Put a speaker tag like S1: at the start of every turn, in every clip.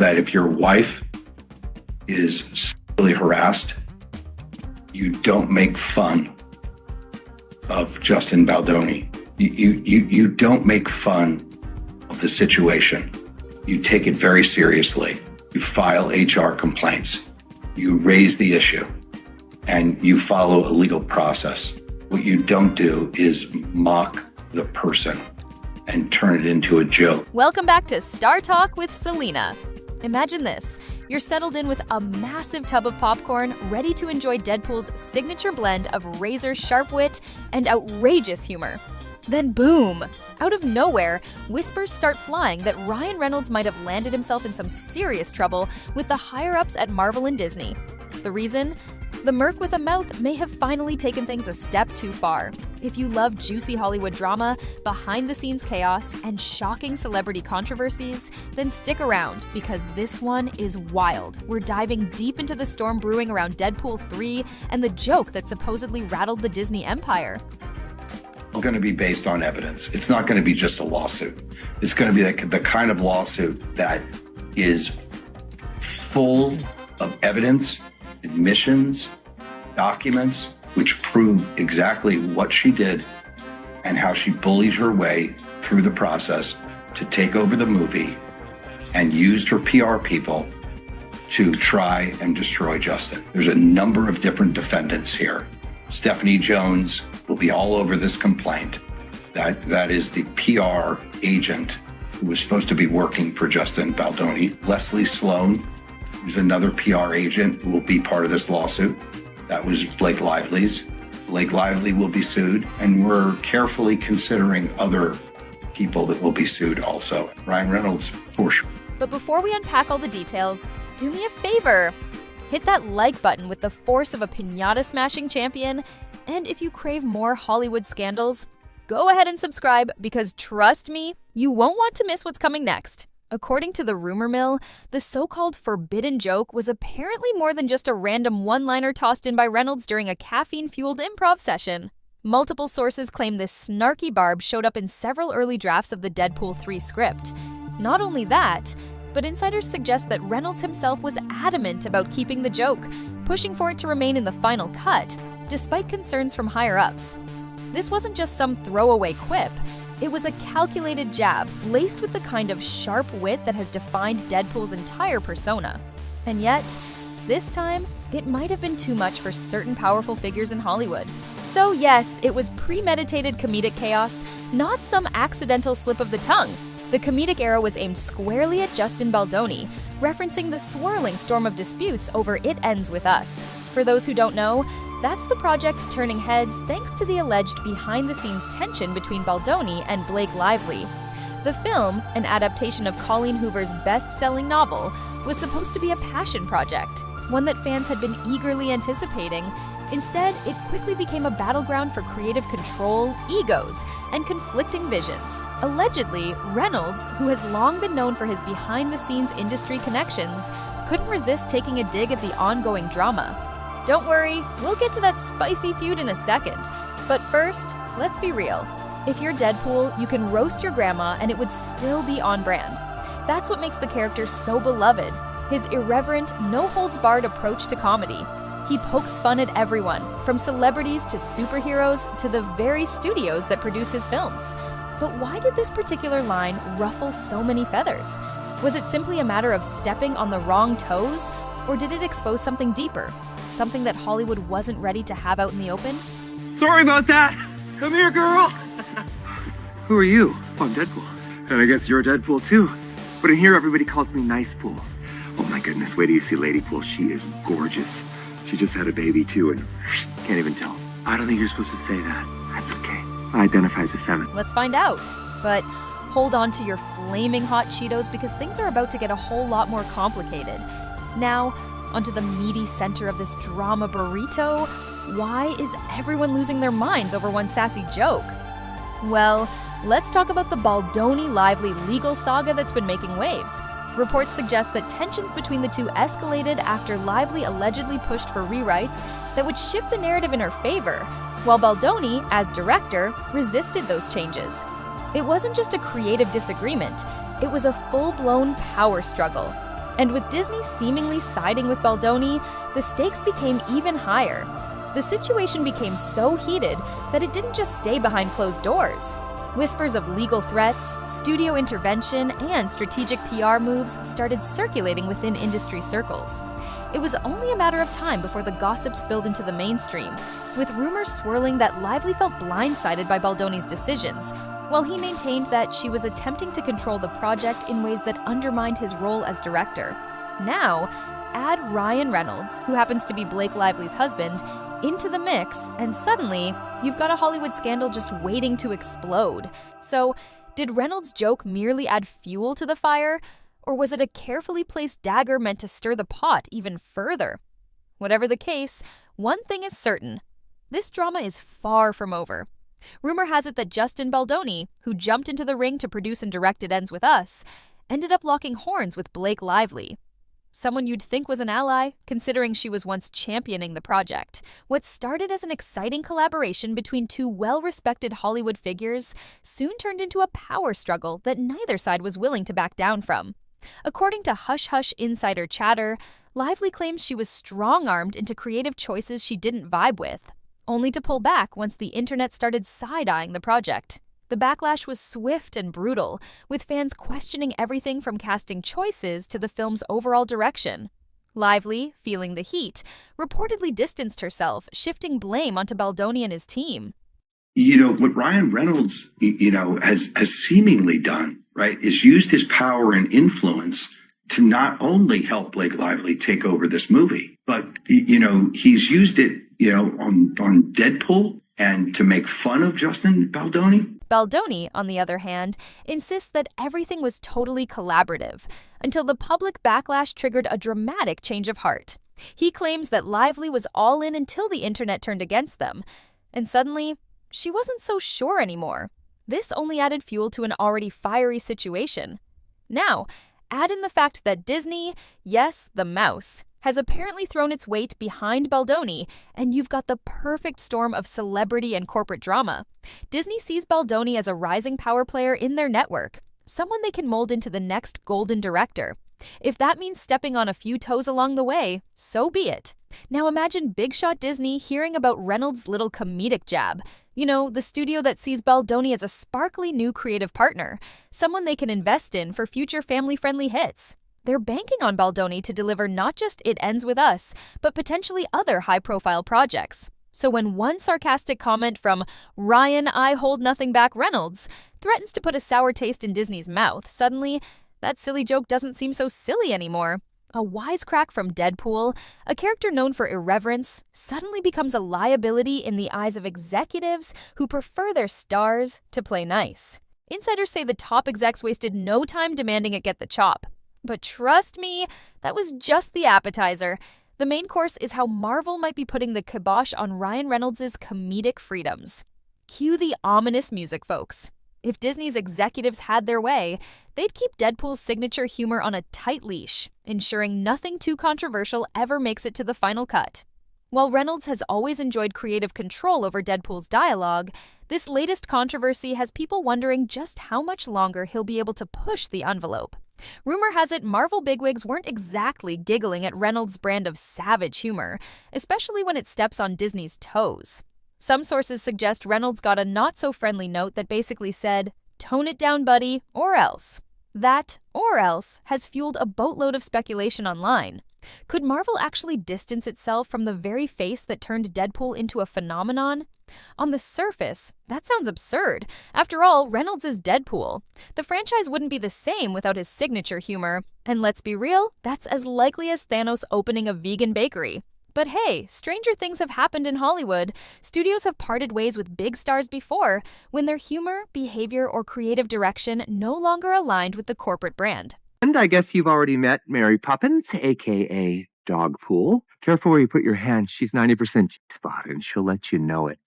S1: that if your wife is sexually harassed, you don't make fun of Justin Baldoni. You don't make fun of the situation. You take it very seriously. You file HR complaints. You raise the issue, and you follow a legal process. What you don't do is mock the person and turn it into a joke.
S2: Welcome back to Star Talk with Selena. Imagine this. You're settled in with a massive tub of popcorn, ready to enjoy Deadpool's signature blend of razor-sharp wit and outrageous humor. Then boom! Out of nowhere, whispers start flying that Ryan Reynolds might have landed himself in some serious trouble with the higher-ups at Marvel and Disney. The reason? The Merc with a mouth may have finally taken things a step too far. If you love juicy Hollywood drama, behind-the-scenes chaos, and shocking celebrity controversies, then stick around, because this one is wild. We're diving deep into the storm brewing around Deadpool 3 and the joke that supposedly rattled the Disney empire.
S1: It's going to be based on evidence. It's not going to be just a lawsuit. It's going to be the kind of lawsuit that is full of evidence, admissions, documents, which prove exactly what she did and how she bullied her way through the process to take over the movie and used her PR people to try and destroy Justin. There's a number of different defendants here. Stephanie Jones will be all over this complaint. That is the PR agent who was supposed to be working for Justin Baldoni. Leslie Sloan, who's another PR agent who will be part of this lawsuit. That was Blake Lively's. Blake Lively will be sued, and we're carefully considering other people that will be sued also. Ryan Reynolds, for sure.
S2: But before we unpack all the details, do me a favor. Hit that like button with the force of a piñata-smashing champion, and if you crave more Hollywood scandals, go ahead and subscribe, because trust me, you won't want to miss what's coming next. According to the rumor mill, the so-called forbidden joke was apparently more than just a random one-liner tossed in by Reynolds during a caffeine-fueled improv session. Multiple sources claim this snarky barb showed up in several early drafts of the Deadpool 3 script. Not only that, but insiders suggest that Reynolds himself was adamant about keeping the joke, pushing for it to remain in the final cut, despite concerns from higher-ups. This wasn't just some throwaway quip. It was a calculated jab, laced with the kind of sharp wit that has defined Deadpool's entire persona. And yet, this time, it might have been too much for certain powerful figures in Hollywood. So yes, it was premeditated comedic chaos, not some accidental slip of the tongue. The comedic arrow was aimed squarely at Justin Baldoni, referencing the swirling storm of disputes over It Ends With Us. For those who don't know, that's the project turning heads thanks to the alleged behind-the-scenes tension between Baldoni and Blake Lively. The film, an adaptation of Colleen Hoover's best-selling novel, was supposed to be a passion project, one that fans had been eagerly anticipating. Instead, it quickly became a battleground for creative control, egos, and conflicting visions. Allegedly, Reynolds, who has long been known for his behind-the-scenes industry connections, couldn't resist taking a dig at the ongoing drama. Don't worry, we'll get to that spicy feud in a second. But first, let's be real. If you're Deadpool, you can roast your grandma and it would still be on brand. That's what makes the character so beloved, his irreverent, no-holds-barred approach to comedy. He pokes fun at everyone, from celebrities to superheroes to the very studios that produce his films. But why did this particular line ruffle so many feathers? Was it simply a matter of stepping on the wrong toes, or did it expose something deeper? Something that Hollywood wasn't ready to have out in the open?
S3: Sorry about that. Come here, girl. Who are you? Oh, I'm Deadpool. And I guess you're Deadpool too. But in here, everybody calls me Nice Pool. Oh my goodness, wait till you see Lady Pool. She is gorgeous. She just had a baby too, and can't even tell. I don't think you're supposed to say that. That's okay. I identify as a feminine.
S2: Let's find out. But hold on to your flaming hot Cheetos, because things are about to get a whole lot more complicated. Now, onto the meaty center of this drama burrito. Why is everyone losing their minds over one sassy joke? Well, let's talk about the Baldoni-Lively legal saga that's been making waves. Reports suggest that tensions between the two escalated after Lively allegedly pushed for rewrites that would shift the narrative in her favor, while Baldoni, as director, resisted those changes. It wasn't just a creative disagreement, it was a full-blown power struggle. And with Disney seemingly siding with Baldoni, the stakes became even higher. The situation became so heated that it didn't just stay behind closed doors. Whispers of legal threats, studio intervention, and strategic PR moves started circulating within industry circles. It was only a matter of time before the gossip spilled into the mainstream, with rumors swirling that Lively felt blindsided by Baldoni's decisions, while he maintained that she was attempting to control the project in ways that undermined his role as director. Now, add Ryan Reynolds, who happens to be Blake Lively's husband, into the mix, and suddenly, you've got a Hollywood scandal just waiting to explode. So, did Reynolds' joke merely add fuel to the fire, or was it a carefully placed dagger meant to stir the pot even further? Whatever the case, one thing is certain. This drama is far from over. Rumor has it that Justin Baldoni, who jumped into the ring to produce and direct It Ends With Us, ended up locking horns with Blake Lively. Someone you'd think was an ally, considering she was once championing the project. What started as an exciting collaboration between two well-respected Hollywood figures soon turned into a power struggle that neither side was willing to back down from. According to hush-hush insider chatter, Lively claims she was strong-armed into creative choices she didn't vibe with, only to pull back once the internet started side-eyeing the project. The backlash was swift and brutal, with fans questioning everything from casting choices to the film's overall direction. Lively, feeling the heat, reportedly distanced herself, shifting blame onto Baldoni and his team.
S1: What Ryan Reynolds, has seemingly done, right, is used his power and influence to not only help Blake Lively take over this movie, but, he's used it, on Deadpool and to make fun of Justin Baldoni.
S2: Baldoni, on the other hand, insists that everything was totally collaborative, until the public backlash triggered a dramatic change of heart. He claims that Lively was all in until the internet turned against them, and suddenly, she wasn't so sure anymore. This only added fuel to an already fiery situation. Now, add in the fact that Disney, yes, the mouse, has apparently thrown its weight behind Baldoni, and you've got the perfect storm of celebrity and corporate drama. Disney sees Baldoni as a rising power player in their network, someone they can mold into the next golden director. If that means stepping on a few toes along the way, so be it. Now imagine big shot Disney hearing about Reynolds' little comedic jab. The studio that sees Baldoni as a sparkly new creative partner, someone they can invest in for future family-friendly hits. They're banking on Baldoni to deliver not just It Ends With Us, but potentially other high-profile projects. So when one sarcastic comment from Ryan I Hold Nothing Back Reynolds threatens to put a sour taste in Disney's mouth, suddenly, that silly joke doesn't seem so silly anymore. A wisecrack from Deadpool, a character known for irreverence, suddenly becomes a liability in the eyes of executives who prefer their stars to play nice. Insiders say the top execs wasted no time demanding it get the chop. But trust me, that was just the appetizer. The main course is how Marvel might be putting the kibosh on Ryan Reynolds' comedic freedoms. Cue the ominous music, folks. If Disney's executives had their way, they'd keep Deadpool's signature humor on a tight leash, ensuring nothing too controversial ever makes it to the final cut. While Reynolds has always enjoyed creative control over Deadpool's dialogue, this latest controversy has people wondering just how much longer he'll be able to push the envelope. Rumor has it Marvel bigwigs weren't exactly giggling at Reynolds' brand of savage humor, especially when it steps on Disney's toes. Some sources suggest Reynolds got a not-so-friendly note that basically said, "Tone it down, buddy, or else." That, or else, has fueled a boatload of speculation online. Could Marvel actually distance itself from the very face that turned Deadpool into a phenomenon? On the surface, that sounds absurd. After all, Reynolds is Deadpool. The franchise wouldn't be the same without his signature humor. And let's be real, that's as likely as Thanos opening a vegan bakery. But hey, stranger things have happened in Hollywood. Studios have parted ways with big stars before, when their humor, behavior, or creative direction no longer aligned with the corporate brand.
S3: And I guess you've already met Mary Poppins, a.k.a. Dogpool. Careful where you put your hand. She's 90% G-spot, and she'll let you know it.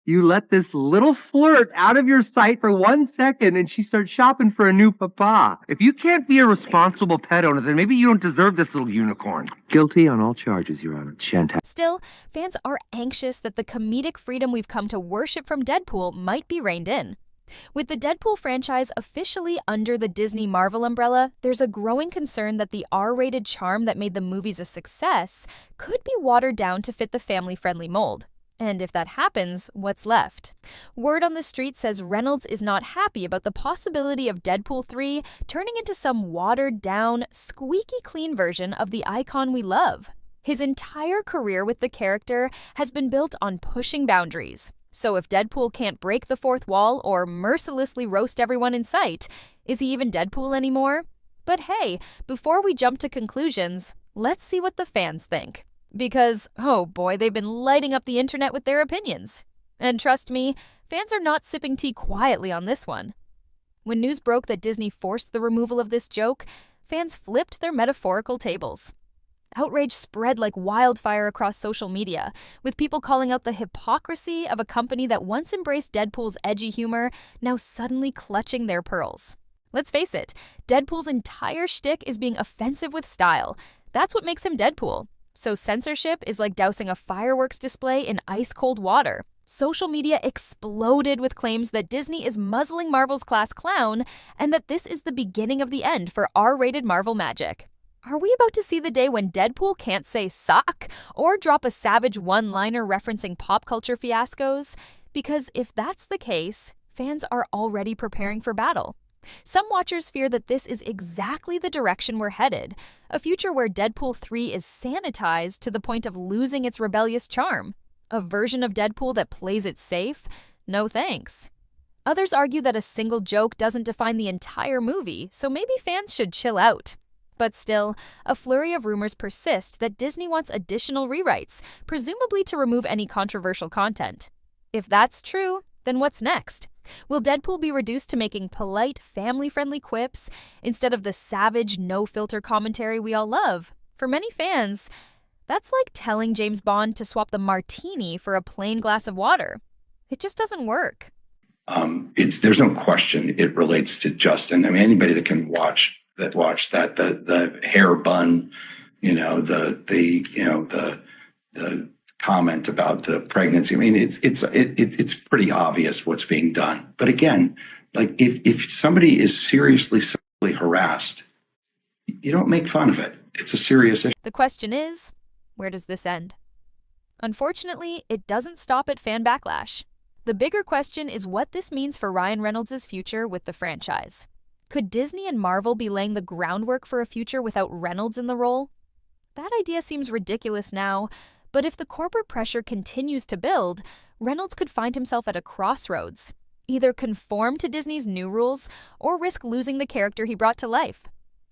S3: You let this little flirt out of your sight for 1 second, and she starts shopping for a new papa. If you can't be a responsible pet owner, then maybe you don't deserve this little unicorn. Guilty on all charges, Your Honor. Chantal.
S2: Still, fans are anxious that the comedic freedom we've come to worship from Deadpool might be reined in. With the Deadpool franchise officially under the Disney Marvel umbrella, there's a growing concern that the R-rated charm that made the movies a success could be watered down to fit the family-friendly mold. And if that happens, what's left? Word on the street says Reynolds is not happy about the possibility of Deadpool 3 turning into some watered-down, squeaky clean version of the icon we love. His entire career with the character has been built on pushing boundaries. So if Deadpool can't break the fourth wall or mercilessly roast everyone in sight, is he even Deadpool anymore? But hey, before we jump to conclusions, let's see what the fans think. Because, oh boy, they've been lighting up the internet with their opinions. And trust me, fans are not sipping tea quietly on this one. When news broke that Disney forced the removal of this joke, fans flipped their metaphorical tables. Outrage spread like wildfire across social media, with people calling out the hypocrisy of a company that once embraced Deadpool's edgy humor, now suddenly clutching their pearls. Let's face it, Deadpool's entire shtick is being offensive with style. That's what makes him Deadpool. So censorship is like dousing a fireworks display in ice-cold water. Social media exploded with claims that Disney is muzzling Marvel's class clown, and that this is the beginning of the end for R-rated Marvel magic. Are we about to see the day when Deadpool can't say suck or drop a savage one-liner referencing pop culture fiascos? Because if that's the case, fans are already preparing for battle. Some watchers fear that this is exactly the direction we're headed, a future where Deadpool 3 is sanitized to the point of losing its rebellious charm. A version of Deadpool that plays it safe? No thanks. Others argue that a single joke doesn't define the entire movie, so maybe fans should chill out. But still, a flurry of rumors persist that Disney wants additional rewrites, presumably to remove any controversial content. If that's true, then what's next? Will Deadpool be reduced to making polite, family-friendly quips instead of the savage, no-filter commentary we all love? For many fans, that's like telling James Bond to swap the martini for a plain glass of water. It just doesn't work.
S1: There's no question it relates to Justin. I mean, anybody that can watch that, the hair bun, the comment about the pregnancy. I mean, it's pretty obvious what's being done. But again, like if somebody is seriously sexually harassed, you don't make fun of it. It's a serious issue.
S2: The question is, where does this end? Unfortunately, it doesn't stop at fan backlash. The bigger question is what this means for Ryan Reynolds' future with the franchise. Could Disney and Marvel be laying the groundwork for a future without Reynolds in the role? That idea seems ridiculous now, but if the corporate pressure continues to build, Reynolds could find himself at a crossroads. Either conform to Disney's new rules or risk losing the character he brought to life.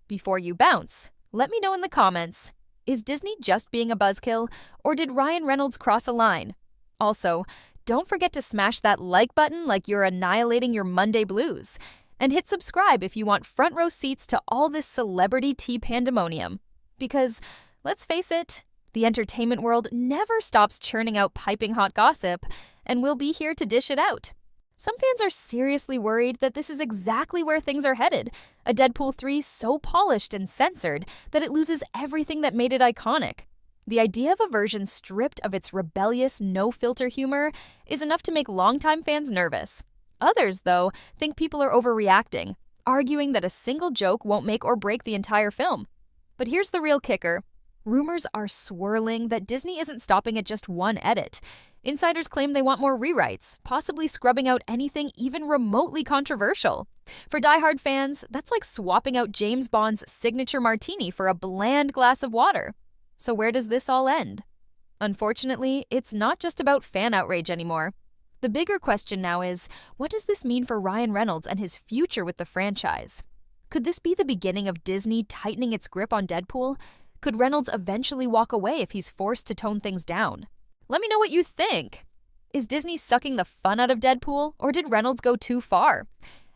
S2: Before you bounce, let me know in the comments. Is Disney just being a buzzkill, or did Ryan Reynolds cross a line? Also, don't forget to smash that like button like you're annihilating your Monday blues. And hit subscribe if you want front row seats to all this celebrity tea pandemonium. Because, let's face it, the entertainment world never stops churning out piping hot gossip, and we'll be here to dish it out. Some fans are seriously worried that this is exactly where things are headed, a Deadpool 3 so polished and censored that it loses everything that made it iconic. The idea of a version stripped of its rebellious, no-filter humor is enough to make longtime fans nervous. Others, though, think people are overreacting, arguing that a single joke won't make or break the entire film. But here's the real kicker. Rumors are swirling that Disney isn't stopping at just one edit. Insiders claim they want more rewrites, possibly scrubbing out anything even remotely controversial. For diehard fans, that's like swapping out James Bond's signature martini for a bland glass of water. So where does this all end? Unfortunately, it's not just about fan outrage anymore. The bigger question now is, what does this mean for Ryan Reynolds and his future with the franchise? Could this be the beginning of Disney tightening its grip on Deadpool? Could Reynolds eventually walk away if he's forced to tone things down? Let me know what you think. Is Disney sucking the fun out of Deadpool, or did Reynolds go too far?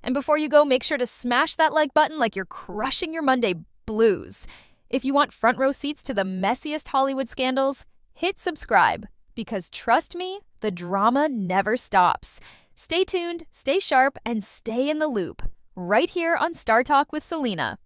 S2: And before you go, make sure to smash that like button like you're crushing your Monday blues. If you want front row seats to the messiest Hollywood scandals, hit subscribe. Because trust me, the drama never stops. Stay tuned, stay sharp, and stay in the loop. Right here on Star Talk with Selena.